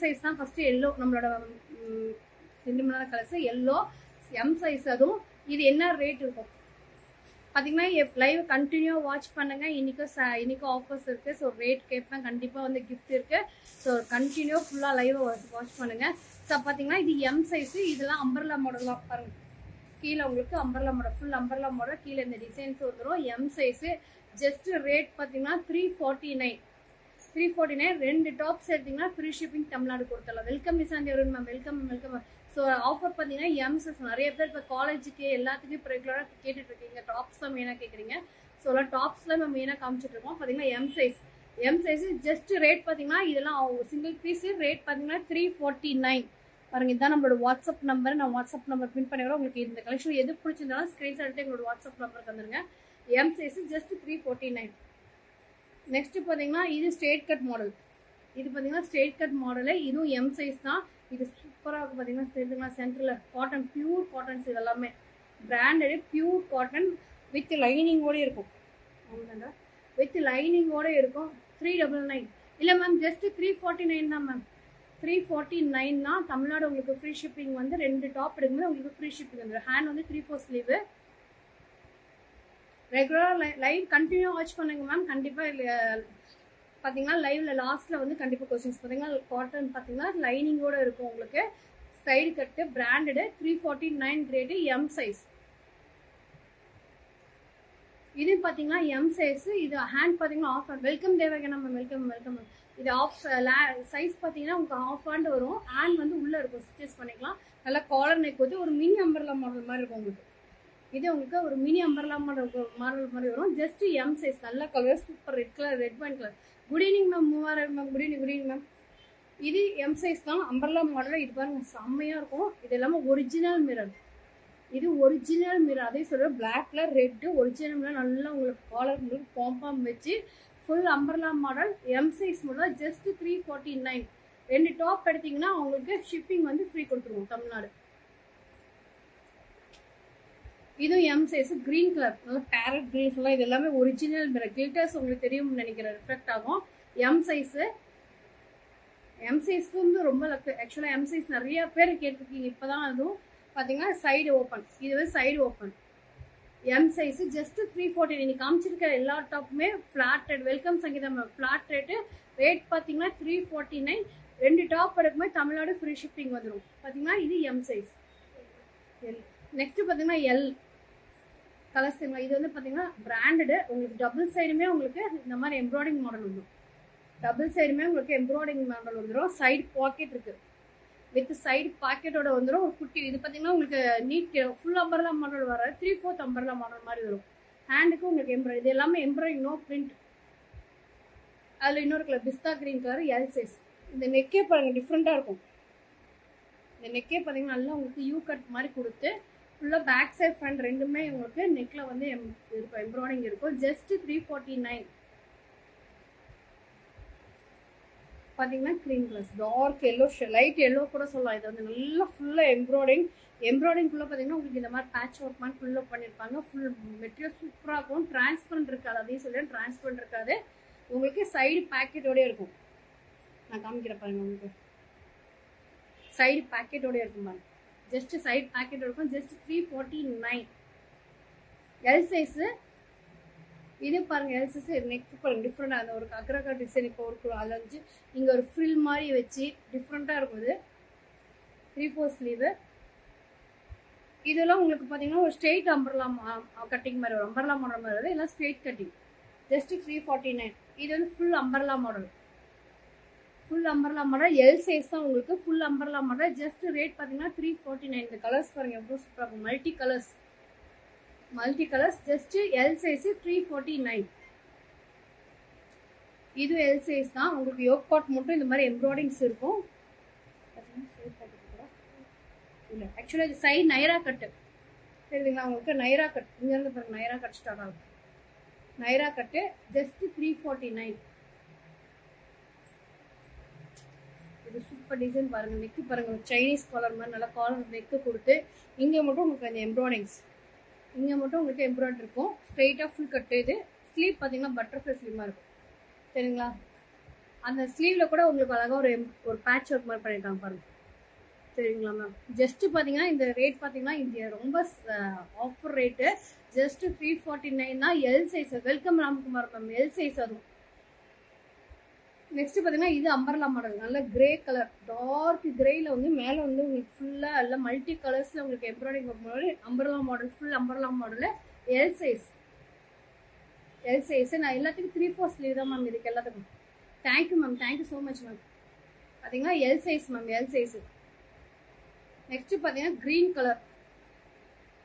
Size தான் first yellow நம்மளோட சென்டிமெண்டான colours yellow M size. அதுவும் இது என்ன ரேட் இருக்கும் பார்த்தீங்கன்னா லைவ் கண்டினியூ வாட்ச் பண்ணுங்க. இன்னைக்கு ஆஃபர்ஸ் இருக்கு. ஸோ ரேட் கேட்பேன், கண்டிப்பாக வந்து கிஃப்ட் இருக்கு. ஸோ கண்டினியூ ஃபுல்லாக லைவ் வாட்ச் பண்ணுங்க. ஸோ பார்த்தீங்கன்னா இது எம் சைஸ். இதெல்லாம் அம்பர்லா மாடல் தான் பாருங்க. கீழே உங்களுக்கு umbrella model, full umbrella model, கீழே இந்த டிசைன்ஸ் வந்துடும். M size. ஜஸ்ட் ரேட் பார்த்தீங்கன்னா 349. 349. 2 டாப்ஸ் எடுத்தீங்கன்னா ஃப்ரீ ஷிப்பிங் தமிழ்நாடு கொடுத்துடலாம். Welcome Nishanthi Varun ma'am, welcome welcome. So offer பார்த்தீங்கன்னா எம்சஸ் நிறைய பேர் இப்போ காலேஜுக்கு எல்லாத்துக்கும் இப்போ ரெகுலராக கேட்டுட்டு இருக்கீங்க. டாப்ஸ் தான் மெயினாக கேட்குறீங்க. ஸோ டாப்ஸ்ல நம்ம மெயினாக காமிச்சிட்டு இருக்கோம். பார்த்தீங்கன்னா M size. M size just rate பார்த்தீங்கன்னா இதெல்லாம் சிங்கிள் பீஸ் ரேட் பார்த்தீங்கன்னா 349. பாருங்க, இதுதான் நம்மளோட வாட்ஸ்அப் நம்பர். நான் வாட்ஸ்அப் நம்பர் பின் பண்ணிடுறோம். உங்களுக்கு இந்த கலெக்ஷன் எது பிடிச்சிருந்தாலும் ஸ்க்ரீன்ஷாட் எடுத்து எங்களோட வாட்ஸ்அப் நம்பருக்கு வந்துருங்க. M size just 349. நெக்ஸ்ட் பார்த்தீங்கன்னா இது ஸ்ட்ரெயிட் கட் மாடல். இது பார்த்தீங்கன்னா ஸ்ட்ரெயிட் கட் மாடலு. இதுவும் எம் சைஸ் தான். இது சூப்பராக இருக்கும். பார்த்தீங்கன்னா சென்டரில் காட்டன், பியூர் காட்டன்ஸ். இது எல்லாமே பிராண்டடு பியூர் காட்டன் வித் லைனிங்கோட இருக்கும். வித் லைனிங்கோட இருக்கும். 399 இல்லை மேம், ஜஸ்ட் 349 தான் மேம். 349 தான். தமிழ்நாடு உங்களுக்கு ஃப்ரீ ஷிப்பிங் வந்து 2 டாப் எடுக்கும்போது உங்களுக்கு ஃப்ரீ ஷிப்பிங் வந்துடும். ஹேண்ட் வந்து 3/4 ஸ்லீவு. ரெகுலராக லைவ் கண்டினியூ வாட்ச் பண்ணுங்க மேம். கண்டிப்பாக பார்த்தீங்கன்னா லைவ்ல லாஸ்ட்ல வந்து கண்டிப்பாக கொஸ்டின்ஸ் பார்த்தீங்கன்னா காட்டன் பார்த்தீங்கன்னா லைனிங்கோட இருக்கும். உங்களுக்கு side cut branded 349 grade M size. இது பார்த்தீங்கன்னா எம் சைஸ். இது ஹேண்ட் பார்த்தீங்கன்னா half. Welcome Devagana ma'am, welcome welcome ma'am. இது ஆஃப் சைஸ் பார்த்தீங்கன்னா உங்களுக்கு ஆஃப் ஹேண்ட் வரும். ஹேண்ட் வந்து உள்ள இருக்கும், ஸ்டிச்சஸ் பண்ணிக்கலாம். நல்லா காலர் நெக் வந்து ஒரு மினி அம்பர்லா மாடல் மாதிரி இருக்கும் உங்களுக்கு. இது உங்களுக்கு ஒரு மினி அம்பர்லா மாடல் மாதிரி வரும். Just M size. நல்ல colour, super red colour, red wine colour. Good evening ma'am, மூவாரம் மேம். Good evening ma'am. இது எம் சைஸ் தான், அம்பர்லா மாடல். இது பாருங்க செம்மையா இருக்கும். இது எல்லாமே ஒரிஜினல் மிரர். இது ஒரிஜினல் மிரர். அதே சொல்ற பிளாக்ல ரெட் ஒரிஜினல் மிரர். நல்லா உங்களுக்கு காலர் உங்களுக்கு பாம்பாம் வச்சு full umbrella model M size model. Just 349. 2 top எடுத்தீங்கன்னா உங்களுக்கு ஷிப்பிங் வந்து ஃப்ரீ கொடுத்துருவோம் தமிழ்நாடு. இதுவும் எம் சைஸ். கிரீன் கலர், நல்லா பேரட் கிரீன்ஸ் எல்லாம். இது எல்லாமே ஒரிஜினல் மிரர். கிளிட்டர்ஸ் உங்களுக்கு தெரியும்னு நினைக்கிறேன், ரிஃப்ளெக்ட் ஆகும். M size. எம் சைஸ்க்கு வந்து ரொம்ப ஆக்சுவலாக எம் சைஸ் நிறைய பேர் கேட்டிருக்கீங்க. இப்போதான் அதுவும் பார்த்தீங்கன்னா சைடு ஓப்பன். இது வந்து side open M size. Just 349. இன்னைக்கு காமிச்சிருக்க எல்லா டாப்புமே flat rate. Welcome Sangeetha ma'am. Flat rate. Rate பார்த்தீங்கன்னா 349. 2 டாப் எடுக்கும்போது தமிழ்நாடு ஃப்ரீ ஷிப்பிங் வந்துடும். பார்த்தீங்கன்னா இது எம் சைஸ். நெக்ஸ்ட் பார்த்தீங்கன்னா எல் கலர்ஸ். இது வந்து பார்த்தீங்கன்னா பிராண்டடு. உங்களுக்கு டபுள் சைடுமே உங்களுக்கு இந்த மாதிரி எம்ப்ராய்டிங் மாடல் வந்துடும். டபுள் சைடுமே உங்களுக்கு எம்ப்ராய்டிங் மாடல் வந்துடும். சைடு பாக்கெட் இருக்கு, வித் சைடு பாக்கெட்டோட வந்துடும். ஒரு குட்டி. இது பார்த்தீங்கன்னா உங்களுக்கு நீட் ஃபுல் அம்பர்லா மாடல் வர 3/4 அம்பர்லா மாடல் மாதிரி வரும். ஹேண்டுக்கு உங்களுக்கு எம்ப்ராய்டரி. இது எல்லாமே எம்ப்ராய்டிங், நோ பிரிண்ட். அதில் இன்னொரு கலர் பிஸ்தா கிரீன் கலர் எல் சைஸ். இந்த நெக்கே பாருங்க டிஃப்ரெண்டாக இருக்கும். இந்த நெக்கே பார்த்தீங்கன்னா நல்லா உங்களுக்கு யூ கட் மாதிரி கொடுத்து ஃபுல்லாக பேக் சைட் ஃப்ரண்ட் ரெண்டுமே உங்களுக்கு நெக்கில் வந்து இருக்கும், எம்ப்ராய்டிங் இருக்கும். ஜஸ்ட் 349. பார்த்தீங்கன்னா green colours, dark yellow, light yellow கூட சொல்லலாம். இது வந்து நல்லா ஃபுல்லாக எம்ப்ராய்டிங். எம்ப்ராய்டிங்குள்ளே பார்த்தீங்கன்னா உங்களுக்கு இந்த மாதிரி பேட்ச் ஒர்க் மாதிரி ஃபுல்லாக பண்ணியிருப்பாங்க. ஃபுல் மெட்டீரியல் சூப்பராக இருக்கும். டிரான்ஸ்பரண்ட் இருக்காது. அதையும் சொல்லி டிரான்ஸ்பரண்ட் இருக்காது. உங்களுக்கு சைடு பேக்கெட்டோடய இருக்கும். நான் காமிக்கிறேன் பாருங்க. உங்களுக்கு சைடு பேக்கெட்டோடய இருக்கும் பாருங்க. ஜஸ்ட் சைடு பேக்கெட் இருக்கும். ஜஸ்ட் 349. L size. இது பாருங்க எல் சைஸ். நெக் பாருங்க டிஃப்ரெண்டாக அந்த ஒரு அக்ரகா டிசைன். இப்போ ஒரு அலைஞ்சு இங்கே ஒரு ஃப்ரில் மாதிரி வச்சு டிஃப்ரெண்ட்டாக இருக்கும். இது 3/4 ஸ்லீவு. இதெல்லாம் உங்களுக்கு பார்த்தீங்கன்னா ஒரு ஸ்ட்ரெயிட் அம்பர்லா கட்டிங் மாதிரி வரும். அம்பர்லா மாடல் மாதிரி வருது. எல்லாம் ஸ்ட்ரெயிட் கட்டிங். ஜஸ்ட் 349. இது வந்து full umbrella model. Full umbrella model L size தான் உங்களுக்கு. Full umbrella model. Just rate பார்த்தீங்கன்னா 349. இந்த கலர்ஸ் பாருங்க எவ்வளோ சூப்பராக இருக்கும். Multi colours. Just L size 349. இது எல் சைஸ் தான். உங்களுக்கு யோக் பாட் மட்டும் இந்த மாதிரி எம்ப்ராய்டிங்ஸ் இருக்கும். இல்லை ஆக்சுவலாக இது சைடு நைரா கட்டு தெரியுதுங்களா உங்களுக்கு. நைரா கட் இங்கேருந்து பாருங்க. நைரா கட் ஸ்டார்ட் ஆகும். நைரா கட்டு. ஜஸ்ட் 349. இது சூப்பர் டிசைன் பாருங்க. நெக்கு பாருங்க சைனீஸ் காலர் மாதிரி நல்லா காலர் நெக்கு கொடுத்து இங்கே மட்டும் உங்களுக்கு அந்த எம்ப்ராய்டிங்ஸ் இங்கே மட்டும் உங்களுக்கு எம்ப்ராய்டரி இருக்கும். ஸ்ட்ரெயிட்டாக ஃபுல் கட்டு. இது ஸ்லீவ் பார்த்தீங்கன்னா பட்டர்ஃப்ளை ஸ்லீவாக இருக்கும். சரிங்களா. அந்த ஸ்லீவ்ல கூட உங்களுக்கு அழகா ஒரு பேட்ச் ஒர்க் மாதிரி பண்ணிருக்காங்க பாருங்க, சரிங்களா மேம். ஜஸ்ட் பாத்தீங்கன்னா இந்த ரேட் பாத்தீங்கன்னா இந்த ரொம்ப ஆஃபர் ரேட்டு, ஜஸ்ட் 349 தான். L size. Welcome Ramkumar ma'am, L size. அதுவும் நெக்ஸ்ட் பாத்தீங்கன்னா இது அம்பர்லா மாடல், நல்ல கிரே கலர், டார்க் கிரேல வந்து மேல வந்து உங்களுக்கு ஃபுல்லா எல்லாம் மல்டி கலர்ஸ்ல உங்களுக்கு embroidery umbrella model, full umbrella model, L size. L size. நான் எல்லாத்துக்கும் 3/4 ஸ்லீவ் தான் மேம் இதுக்கு எல்லாத்துக்கும். Thank you ma'am, thank you so much ma'am. பாத்தீங்கன்னா L size ma'am, L size. Next பாத்தீங்கன்னா கிரீன் கலர்,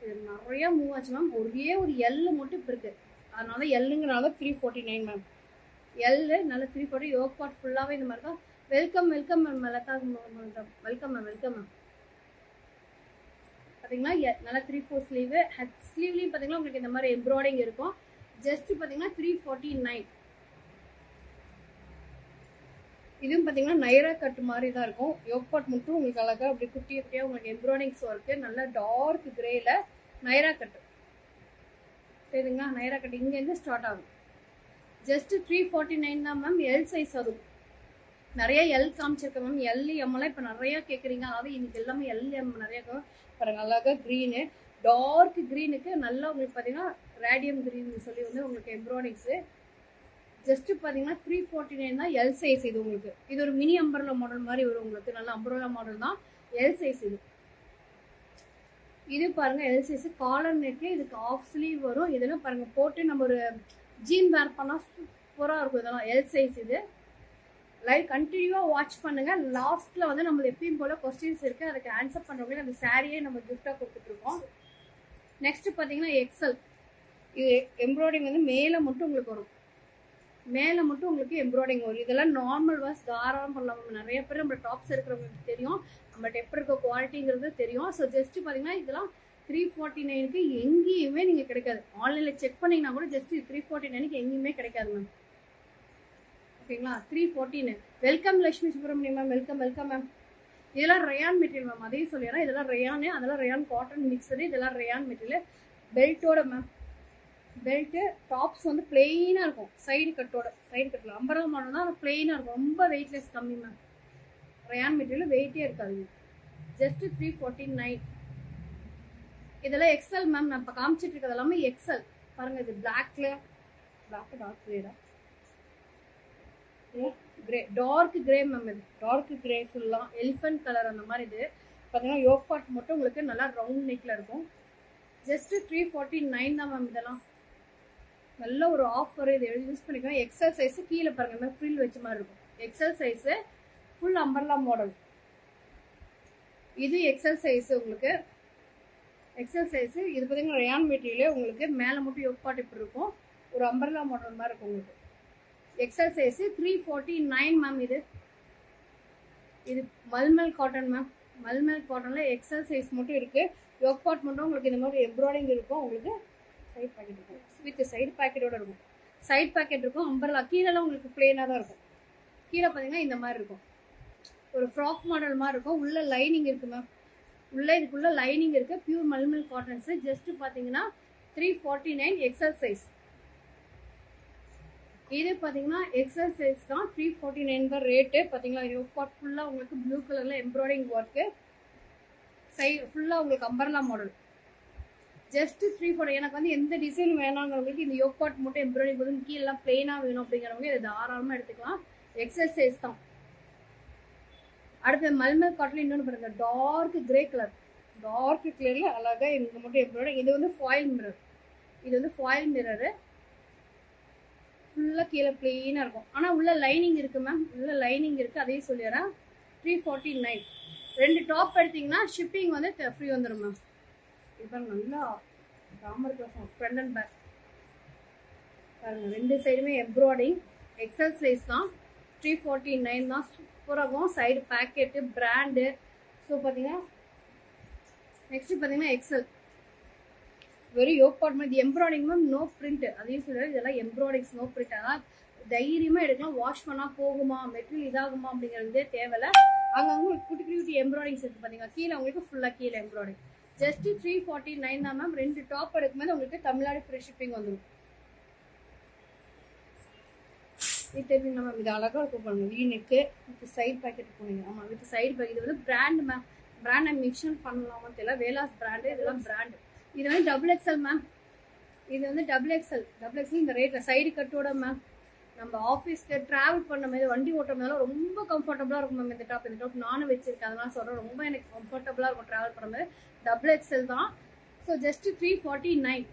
இது நிறைய மூவ் ஆச்சு மேம். ஒரே ஒரு எல் மட்டும் இப்போ இருக்கு, அதனால எல்லுங்கிறனால 349 மேம். எல் நல்ல 340. யோக் பார்ட் ஃபுல்லாவே இந்த மாதிரி தான். Welcome welcome ma'am Latha, welcome ma'am, welcome ma'am. பாத்தீங்கன்னா நல்லா 3/4 ஸ்லீவ். ஸ்லீவ்லயும் பாத்தீங்கன்னா உங்களுக்கு இந்த மாதிரி எம்ப்ராய்டிங் இருக்கும். ஜஸ்ட் பாத்தீங்கன்னா 349. இதுவும் பாத்தீங்கன்னா நைரா கட் மாதிரி தான் இருக்கும். யோக் பார்ட் மட்டும் உங்களுக்கு அழகா அப்படி குட்டி குட்டியா உங்களுக்கு எம்ப்ராய்டிங்ஸ் ஒர்க்கு, நல்லா டார்க் கிரேல நைரா கட், சரிங்களா. நைரா கட் இங்க இருந்து ஸ்டார்ட் ஆகும். ஜஸ்ட் 349 தான் மேம். L size. அதுவும் நிறைய எல் காமிச்சிருக்கேன் மேம். எல் எம் எல்லாம் இப்போ நிறைய கேட்குறீங்க, அதாவது இன்னைக்கு எல்லாமே எல் எம் நிறைய பாருங்க. அழகா க்ரீனு, டார்க் க்ரீனுக்கு நல்லா உங்களுக்கு பார்த்தீங்கன்னா ரேடியம் க்ரீன் சொல்லி வந்து உங்களுக்கு எம்ப்ராய்டிங்ஸு. ஜஸ்ட் பார்த்தீங்கன்னா 349 தான். L size. இது உங்களுக்கு இது ஒரு மினி அம்பர்லா மாடல் மாதிரி வரும் உங்களுக்கு, நல்ல அம்பர்லா மாடல் தான். L size. இது பாருங்க எல் சைஸ். காலர் நெக்கு, இதுக்கு ஆஃப் ஸ்லீவ் வரும். இதெல்லாம் பாருங்க போட்டு நம்ம ஒரு ஜீன் வேர் பண்ணால் சூப்பராக இருக்கும். இதெல்லாம் எல் சைஸ். இது லைவ் கண்டினியூவாக வாட்ச் பண்ணுங்க. லாஸ்ட்ல வந்து நம்ம எப்பயும் போல கொஸ்டின்ஸ் இருக்கு, அதுக்கு ஆன்சர் பண்ணுறவங்களுக்கு அந்த சாரியே நம்ம கிஃப்டாக கொடுத்துட்ருக்கோம். நெக்ஸ்ட் பார்த்தீங்கன்னா எக்ஸல். இது எம்ப்ராய்டிங் வந்து மேலே மட்டும் உங்களுக்கு வரும், மேலே மட்டும் உங்களுக்கு எம்ப்ராய்டிங் வரும். இதெல்லாம் நார்மல் வாஷ் தாராளம் பண்ணலாம். நிறைய பேர் நம்ம டாப்ஸ் இருக்கிறவங்களுக்கு தெரியும், நம்மகிட்ட எப்படி இருக்க குவாலிட்டிங்கிறது தெரியும். ஸோ ஜஸ்ட் பார்த்தீங்கன்னா இதெல்லாம் 349க்கு எங்கேயுமே நீங்கள் கிடைக்காது. ஆன்லைனில் செக் பண்ணிங்கன்னா கூட ஜஸ்ட் 349க்கு எங்கேயுமே கிடைக்காது மேம், ஓகேங்களா. 314. Welcome Lakshmi Subramaniam ma'am, welcome welcome ma'am. இதெல்லாம் ரயான் மெட்டீரியல் மேம், அதையும் சொல்லிடுறேன். இதெல்லாம் ரயானு, அதெல்லாம் ரயான் காட்டன் மிக்சரு, இதெல்லாம் ரயான் மெட்டீரியல். பெல்ட்டோட மேம், பெல்ட்டு டாப்ஸ் வந்து பிளெயினாக இருக்கும், சைடு கட்டோட. சைடு கட்டில் அம்பரா மாடல் தான், பிளெயினாக இருக்கும். ரொம்ப வெயிட்லெஸ் கம்மி மேம். ரயான் மெட்டீரியல் வெயிட்டே இருக்காது. ஜஸ்ட் 349. இதெல்லாம் எக்ஸல் மேம். நான் இப்போ காமிச்சிட்டு இருக்கிறது எல்லாமே எக்ஸல். பாருங்க இது பிளாக்ல, பிளாக் டார்க் கிரேடா, கிரே, டார்க் கிரே மேம். இது டார்க் கிரே ஃபுல்லா எலிஃபென்ட் கலர் அந்த மாதிரி. இது பார்த்தீங்கன்னா யோக் பார்ட் மட்டும் உங்களுக்கு நல்லா ரவுண்ட் நெக்ல இருக்கும். ஜஸ்ட் 349 தான் மேம். இதெல்லாம் நல்ல ஒரு ஆஃபர், இது யூஸ் பண்ணிக்கலாம். XL size. கீழே பாருங்க மேம் ஃப்ரில் வச்ச மாதிரி இருக்கும். XL size, full umbrella model. இது எக்ஸல் சைஸ் உங்களுக்கு, எக்ஸல் சைஸ். இது பார்த்தீங்கன்னா ரயான் மெட்டீரியல் உங்களுக்கு மேலே மட்டும் யோக் பார்ட் இப்படி இருக்கும், ஒரு அம்பர்லா மாடல் மாதிரி இருக்கும் உங்களுக்கு. XL size 349 ma'am. இது மல்மல் காட்டன் மேம். மல்மல் காட்டன்ல எக்ஸல் சைஸ் மட்டும் இருக்கு. யோக் பார்ட் மட்டும் உங்களுக்கு இந்த மாதிரி எம்ப்ராய்டிங் இருக்கும். உங்களுக்கு சைட் பாக்கெட் இருக்கும், வித் சைடு பாக்கெட்டோட இருக்கும். சைட் பாக்கெட் இருக்கும். அம்பர்லா கீழெல்லாம் உங்களுக்கு பிளெயினாக தான் இருக்கும். கீழே பார்த்தீங்கன்னா இந்த மாதிரி இருக்கும், ஒரு ஃப்ராக் மாடல் மாதிரி இருக்கும். உள்ள லைனிங் இருக்கு மேம். உள்ள இதுக்குள்ள லைனிங் இருக்கு. Pure mulmul cottons. ஜஸ்ட் பார்த்தீங்கன்னா 349 எக்ஸல் சைஸ். இது பார்த்தீங்கன்னா எக்ஸல் சைஸ் தான். 349 தான் ரேட்டு. பார்த்தீங்களா யோக் பார்ட் ஃபுல்லாக உங்களுக்கு ப்ளூ கலரில் எம்ப்ராய்டிங் ஒர்க்கு, ஃபுல்லாக உங்களுக்கு அம்பர்லா மாடல். ஜஸ்ட் 340. எனக்கு வந்து எந்த டிசைன் வேணாங்கிறவங்களுக்கு இந்த யோக் பார்ட் மட்டும் எம்ப்ராய்டிங் போதும், கீழெல்லாம் பிளெயினாக வேணும் அப்படிங்கிறவங்க இதை தாராளமாக எடுத்துக்கலாம். எக்ஸல் சைஸ் தான். அடுத்து மல்மல் காட்டில் இன்னொன்று பாருங்க, டார்க் கிரே கலர். டார்க் கிரேல அழகாக இங்கே மட்டும் எம்ப்ராய்டிங். இது வந்து ஃபாயில் மிரர். இது வந்து ஃபாயில் மிரரு. ஃபுல்லாக கீழே பிளெயினாக இருக்கும். ஆனால் உள்ள லைனிங் இருக்குது மேம். உள்ள லைனிங் இருக்குது, அதையும் சொல்லிடுறேன். 349. 2 டாப் எடுத்தீங்கன்னா ஷிப்பிங் வந்து ஃப்ரீ வந்துடும் மேம். இப்போ நல்லா ராமர் கிளாஸ் ஃப்ரண்ட் அண்ட் பேக் பாருங்கள், 2 சைடுமே எம்ப்ராய்டிங். எக்ஸல் சைஸ் தான். 349 தான். சூப்பராகும். Side pocket brand. ஸோ பார்த்தீங்கன்னா நெக்ஸ்ட் பார்த்தீங்கன்னா எக்ஸல் வெறும் யோக் பார்ட் மாதிரி எம்ப்ராய்டிங் மேம். நோ பிரிண்ட், அதையும் சொல்லுறது. இதெல்லாம் எம்ப்ராய்டிங்ஸ் நோ பிரிண்ட். ஆனால் தைரியமாக எடுக்கலாம். வாஷ் பண்ணால் போகுமா, மெட்டீரியல் இதாகுமா அப்படிங்கிறதே தேவையில்ல. அங்கங்கே குட்டி குட்டி எம்ப்ராய்டிங்ஸ் இருக்குது பார்த்தீங்கன்னா. கீழே உங்களுக்கு ஃபுல்லாக கீழே எம்ப்ராய்டிங். ஜஸ்ட் 349 தான் மேம். 2 டாப் எடுக்கும்போது உங்களுக்கு தமிழ்நாடு ஃப்ரீ ஷிப்பிங் வந்துடும். இது தெரியுங்களா மேம், இது அழகாக இருக்கும் பாருங்க. வீனுக்கு வித் சைட் பாக்கெட் போனீங்க. ஆமாம், வித் சைடு பாக்கெட். இது வந்து பிராண்ட் மேம். பிராண்ட் நான் மென்ஷன் பண்ணலாமா தெரியல. வேலாஸ் பிராண்டு, இதெல்லாம் பிராண்டு. இது வந்து டபுள் எக்ஸ்எல் மேம். இது வந்து டபுள் எக்ஸ்எல். இந்த ரேட்டில் சைடு கட்டோட மேம். நம்ம ஆஃபீஸ்க்கு ட்ராவல் பண்ண மாதிரி, வண்டி ஓட்டுறதுனால ரொம்ப கம்ஃபர்டபுளாக இருக்கும் மேம். இந்த டாப் நானும் வச்சிருக்கேன், அதெல்லாம் சொல்கிறேன். ரொம்ப எனக்கு கம்ஃபர்டபுளாக இருக்கும் ட்ராவல் பண்ண மாதிரி. டபுள் எக்ஸ்எல் தான். So just 349.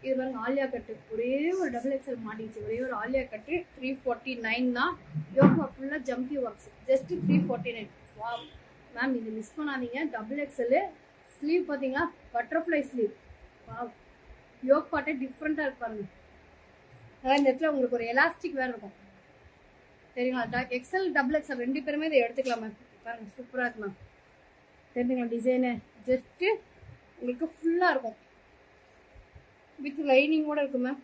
இது பாருங்க, ஆலியா கட்டு. ஒரே ஒரு டபுள் எக்ஸ்எல் மாட்டிச்சு. ஒரே ஒரு ஆலியா கட்டு 349 தான். யோகா ஃபுல்லாக ஜம்பி ஒர்க்ஸ். ஜஸ்ட் 349. வா மேம், இது மிஸ் பண்ணாதீங்க. Double XL. ஸ்லீவ் பார்த்தீங்களா, பட்டர்ஃப்ளை ஸ்லீவ். வா, யோக் பாட்டே டிஃப்ரெண்ட்டாக இருப்பாருங்க. அதான் இந்த இடத்துல உங்களுக்கு ஒரு எலாஸ்டிக் வேறு இருக்கும் தெரியுங்களா. எக்ஸ்எல் டபுள் எக்ஸ்எல் ரெண்டு பேருமே இதை எடுத்துக்கலாம் மேம். பாருங்க, சூப்பராக இருக்கு மேம். தெரிஞ்சுங்களா டிசைனு. ஜஸ்ட்டு உங்களுக்கு ஃபுல்லாக இருக்கும். வித் லைனிங்கோட இருக்கு மேம்.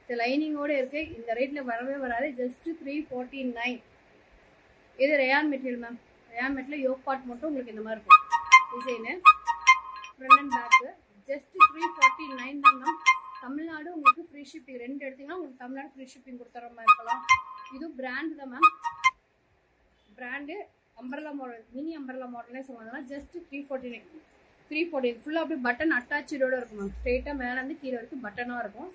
இந்த லைனிங்கோட இருக்கு. இந்த ரேட்ல வரவே வராது. ஜஸ்ட் 349. இது rayon material ma'am. Rayon material yoke part மட்டும் உங்களுக்கு இந்த மாதிரி இருக்கும் design. Front and back. Just 349 தான் மேம். தமிழ்நாடு உங்களுக்கு ஃப்ரீ ஷிப்பிங். ரெண்டு எடுத்தீங்கன்னா உங்களுக்கு தமிழ்நாடு ஃப்ரீ ஷிப்பிங் கொடுத்துற மாதிரி இருக்கலாம். இது பிராண்டு தான் ma'am. Brand umbrella model, mini umbrella மாடல்னே சொல்லுவாங்க. ஜஸ்ட் 349. ஃபுல்லாக அப்படியே பட்டன் அட்டாச்சோட இருக்கும் மேம். ஸ்ட்ரெயிட்டாக மேலே இருந்து கீழே வரைக்கும் பட்டனாக இருக்கும்.